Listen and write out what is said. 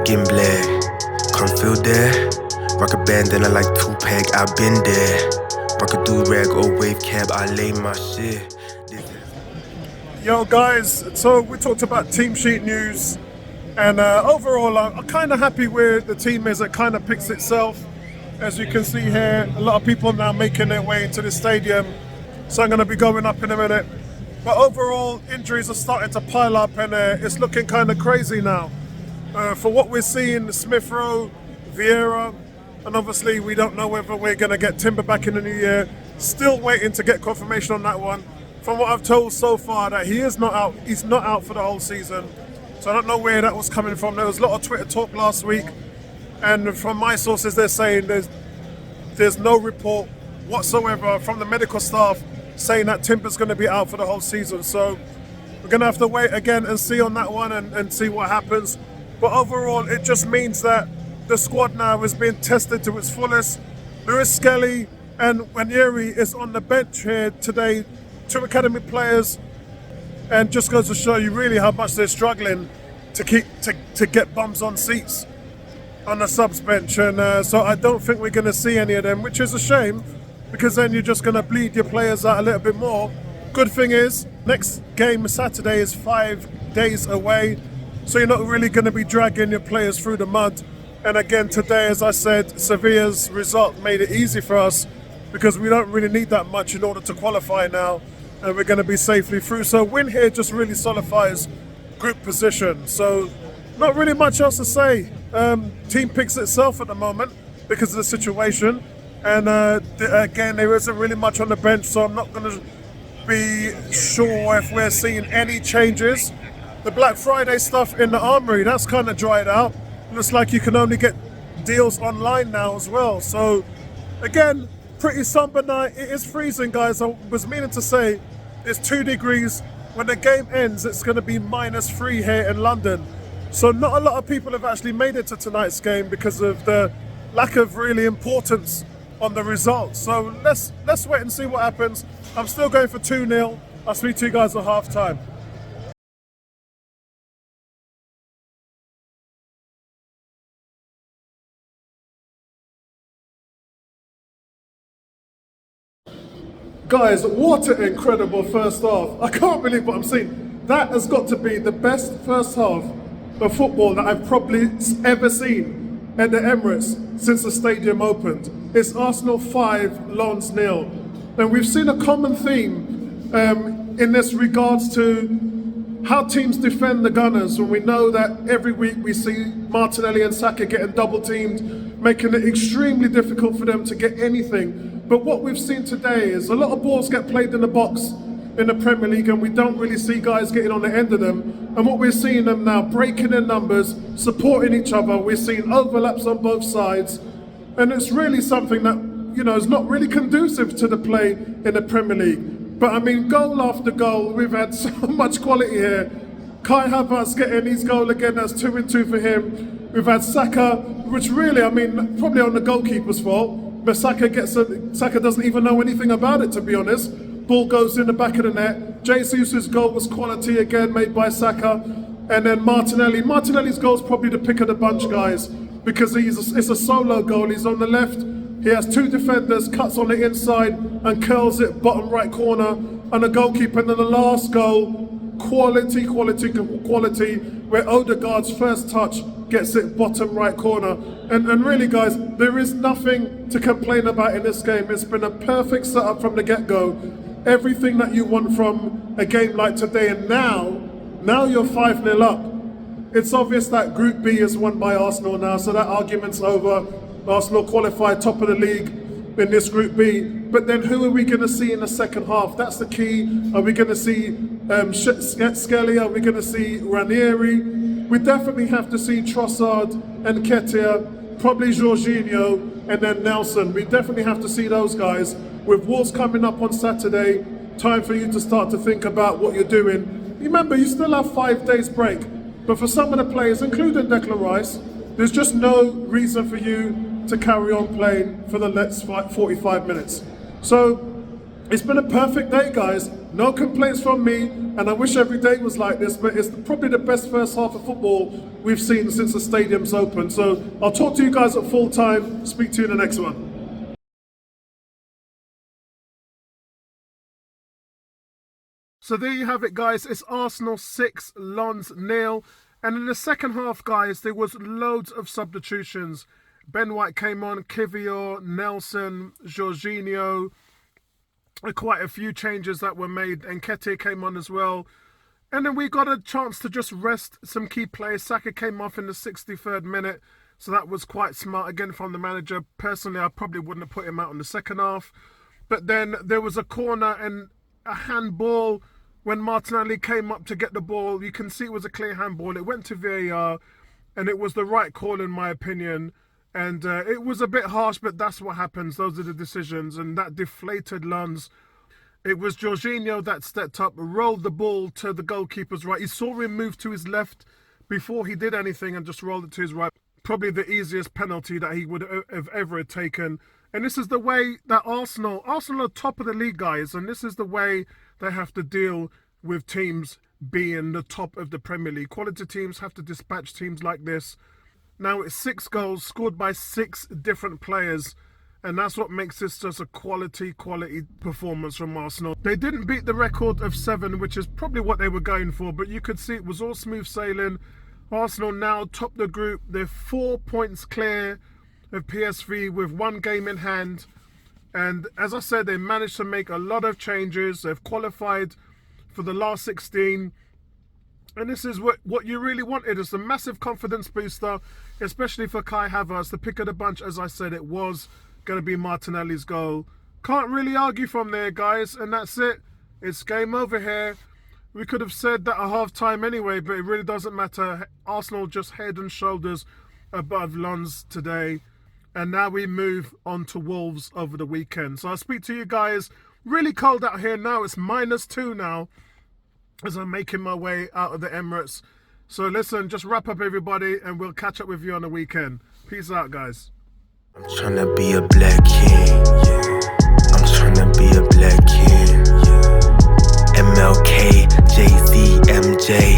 Campbell, come feel there. Rock a bandana like Tupac, I been there. Rock a do-rag or wave cab, I lay my shit. Yo guys, so we talked about team sheet news, and overall I'm kind of happy where the team is. It kind of picks itself. As you can see here, a lot of people now making their way into the stadium, so I'm going to be going up in a minute. But overall, injuries are starting to pile up, and it's looking kind of crazy now. For what we're seeing, Smith Rowe, Vieira, and obviously we don't know whether we're going to get Timber back in the new year. Still waiting to get confirmation on that one. From what I've told so far, that he is not out. He's not out for the whole season. So I don't know where that was coming from. There was a lot of Twitter talk last week, and from my sources, they're saying there's no report whatsoever from the medical staff saying that Timber's going to be out for the whole season. So we're going to have to wait again and see on that one and see what happens. But overall, it just means that the squad now is being tested to its fullest. Lewis Skelly and Ranieri is on the bench here today, two academy players, and just goes to show you really how much they're struggling to get bums on seats on the subs bench. And so I don't think we're going to see any of them, which is a shame, because then you're just going to bleed your players out a little bit more. Good thing is, next game Saturday is 5 days away, so you're not really going to be dragging your players through the mud. And again today, as I said, Sevilla's result made it easy for us, because we don't really need that much in order to qualify now, and we're going to be safely through. So win here just really solidifies group position. So not really much else to say. Team picks itself at the moment because of the situation. And again, there isn't really much on the bench, so I'm not going to be sure if we're seeing any changes. The Black Friday stuff in the Armory, that's kind of dried out. Looks like you can only get deals online now as well. So again, pretty somber night. It is freezing, guys. I was meaning to say it's 2 degrees. When the game ends, it's going to be -3 here in London. So not a lot of people have actually made it to tonight's game because of the lack of really importance on the results. So let's wait and see what happens. I'm still going for 2-0. I'll speak to you guys at half time. Guys, what an incredible first half. I can't believe what I'm seeing. That has got to be the best first half of football that I've probably ever seen at the Emirates since the stadium opened. It's Arsenal 5, Lens 0. And we've seen a common theme in this regards to how teams defend the Gunners, when we know that every week we see Martinelli and Saka getting double teamed, making it extremely difficult for them to get anything. But what we've seen today is a lot of balls get played in the box in the Premier League, and we don't really see guys getting on the end of them. And what we're seeing them now, breaking their numbers, supporting each other. We're seeing overlaps on both sides. And it's really something that, you know, is not really conducive to the play in the Premier League. But I mean, goal after goal, we've had so much quality here. Kai Havertz getting his goal again, that's 2-2 for him. We've had Saka, which really, I mean, probably on the goalkeeper's fault. But Saka doesn't even know anything about it, to be honest. Ball goes in the back of the net. Jesus' goal was quality again, made by Saka. And then Martinelli. Martinelli's goal is probably the pick of the bunch, guys, because it's a solo goal. He's on the left. He has 2 defenders, cuts on the inside and curls it bottom right corner. And the goalkeeper. And then the last goal, quality, where Odegaard's first touch gets it bottom right corner. And really, guys, there is nothing to complain about in this game. It's been a perfect setup from the get-go. Everything that you want from a game like today. And now you're 5-0 up. It's obvious that Group B is won by Arsenal now, so that argument's over. Arsenal qualified top of the league in this Group B. But then who are we going to see in the second half? That's the key. Are we going to see Skelly? Are we going to see Ranieri? We definitely have to see Trossard and Nketiah, probably Jorginho, and then Nelson. We definitely have to see those guys. With Wolves coming up on Saturday, time for you to start to think about what you're doing. Remember, you still have 5 days break, but for some of the players, including Declan Rice, there's just no reason for you to carry on playing for the next 45 minutes. So It's been a perfect day, guys. No complaints from me, and I wish every day was like this, but it's probably the best first half of football we've seen since the stadium's open. So I'll talk to you guys at full time. Speak to you in the next one. So there you have it, guys. It's Arsenal 6, Lens 0. And in the second half, guys, there was loads of substitutions. Ben White came on, Kivior, Nelson, Jorginho. Quite a few changes that were made. And Nketiah came on as well. And then we got a chance to just rest some key players. Saka came off in the 63rd minute. So that was quite smart, again, from the manager. Personally, I probably wouldn't have put him out in the second half. But then there was a corner and a handball when Martinelli came up to get the ball. You can see it was a clear handball. It went to VAR, and it was the right call in my opinion. And it was a bit harsh, but that's what happens. Those are the decisions, and that deflated Lens. It was Jorginho that stepped up, rolled the ball to the goalkeeper's right. He saw him move to his left before he did anything and just rolled it to his right. Probably the easiest penalty that he would have ever taken. And this is the way that Arsenal are top of the league, guys. And this is the way they have to deal with teams being the top of the Premier League. Quality teams have to dispatch teams like this. Now it's 6 goals scored by 6 different players. And that's what makes this just a quality performance from Arsenal. They didn't beat the record of 7, which is probably what they were going for. But you could see it was all smooth sailing. Arsenal now top the group. They're 4 points clear of PSV with 1 game in hand. And as I said, they managed to make a lot of changes. They've qualified for the last 16. And this is what you really wanted. It's a massive confidence booster, especially for Kai Havertz. The pick of the bunch, as I said, it was going to be Martinelli's goal. Can't really argue from there, guys. And that's it. It's game over here. We could have said that at half-time anyway, but it really doesn't matter. Arsenal just head and shoulders above Lens today. And now we move on to Wolves over the weekend. So I'll speak to you guys. Really cold out here now. It's -2 now as I'm making my way out of the Emirates. So listen, just wrap up everybody and we'll catch up with you on the weekend. Peace out, guys. I'm tryna be a black king, yeah. I'm tryna be a black king, yeah. MLK, Jay-Z, MJ.